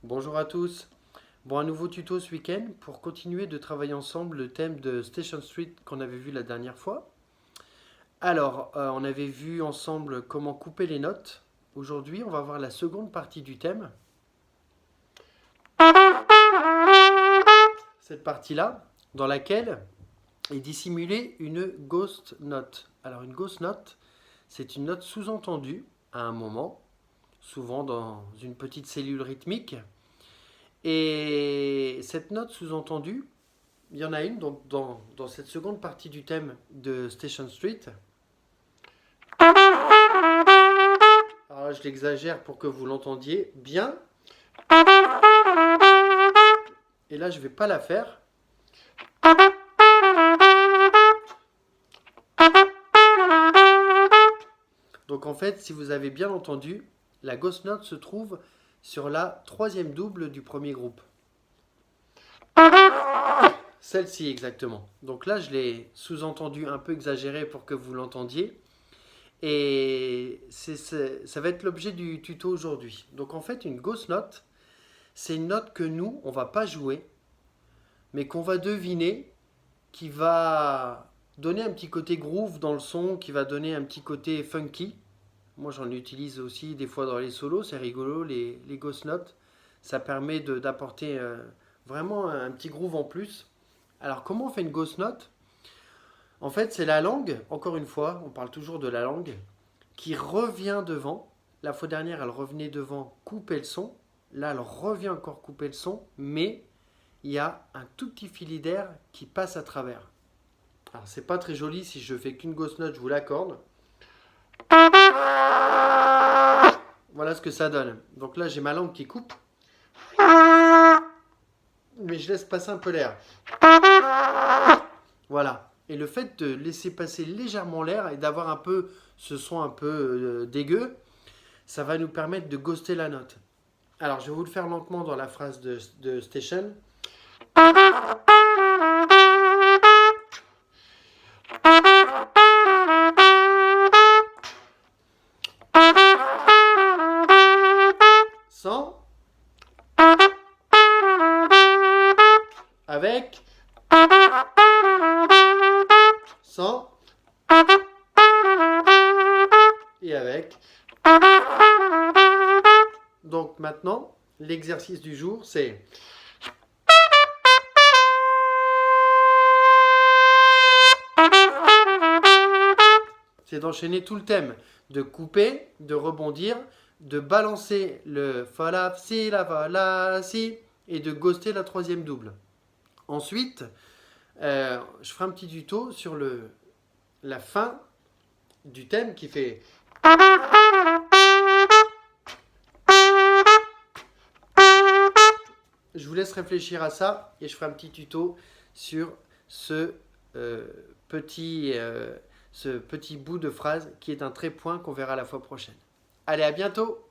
Bonjour à tous. Bon, un nouveau tuto ce week-end pour continuer de travailler ensemble le thème de Station Street qu'on avait vu la dernière fois. Alors, on avait vu ensemble comment couper les notes. Aujourd'hui, on va voir la seconde partie du thème. Cette partie-là, dans laquelle est dissimulée une ghost note. Alors, une ghost note, c'est une note sous-entendue à un moment, souvent dans une petite cellule rythmique. Et cette note sous-entendue, il y en a une donc, dans cette seconde partie du thème de Station Street. Alors là, je l'exagère pour que vous l'entendiez bien. Et là, je ne vais pas la faire. Donc en fait, si vous avez bien entendu, la ghost note se trouve sur la troisième double du premier groupe. Celle-ci exactement. Donc là, je l'ai sous-entendu un peu exagéré pour que vous l'entendiez. Et ça va être l'objet du tuto aujourd'hui. Donc en fait, une ghost note, c'est une note que nous, on va pas jouer, mais qu'on va deviner, qui va donner un petit côté groove dans le son, qui va donner un petit côté funky. Moi, j'en utilise aussi des fois dans les solos, c'est rigolo, les ghost notes. Ça permet d'apporter vraiment un petit groove en plus. Alors, comment on fait une ghost note? En fait, c'est la langue, encore une fois, on parle toujours de la langue, qui revient devant. La fois dernière, elle revenait devant couper le son. Là, elle revient encore couper le son, mais il y a un tout petit filet d'air qui passe à travers. Alors, c'est pas très joli si je fais qu'une ghost note, je vous l'accorde. Voilà ce que ça donne. Donc là, j'ai ma langue qui coupe, mais je laisse passer un peu l'air. Voilà. Et le fait de laisser passer légèrement l'air et d'avoir un peu ce son un peu dégueu, ça va nous permettre de ghoster la note. Alors, je vais vous le faire lentement dans la phrase de Station. Sans, avec, sans et avec. Donc maintenant, l'exercice du jour, c'est d'enchaîner tout le thème, de couper, de rebondir, de balancer le fa la si la fa la si et de ghoster la troisième double. Ensuite, je ferai un petit tuto sur la fin du thème qui fait. Je vous laisse réfléchir à ça et je ferai un petit tuto sur ce, euh, petit, euh, ce petit bout de phrase qui est un trait-point qu'on verra la fois prochaine. Allez, à bientôt!